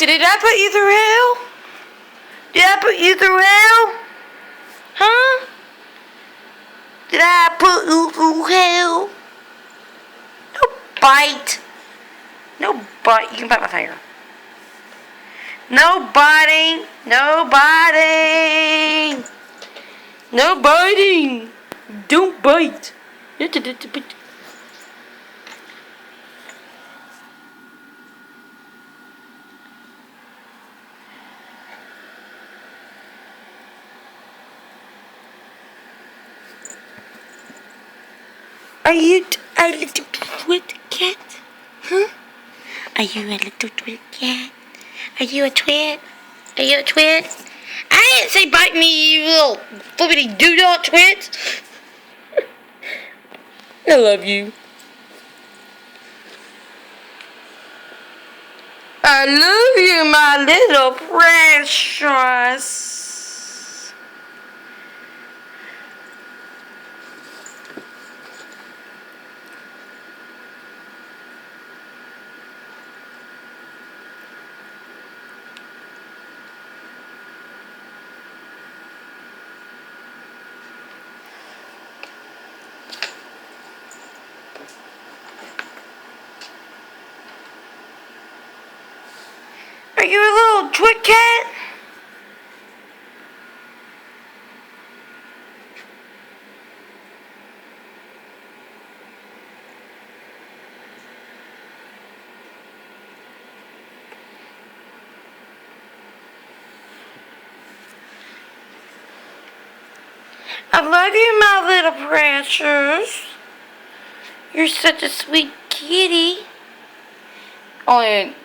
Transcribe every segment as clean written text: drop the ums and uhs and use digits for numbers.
Did I put you through hell? Did I put you through hell? Huh? Did I put you through hell? No bite. No bite. You can bite my finger. No biting. No biting. No biting. Don't bite. Are you a little twit cat? Huh? Are you a little twit cat? Are you a twit? Are you a twit? I didn't say bite me, you little flippity doo-dah twit. I love you. I love you, my little precious. Are you a little twit cat? I love you, my little precious. You're such a sweet kitty.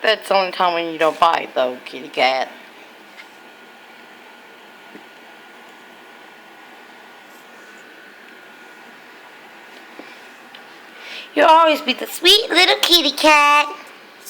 That's the only time when you don't bite, though, kitty cat. You'll always be the sweet little kitty cat.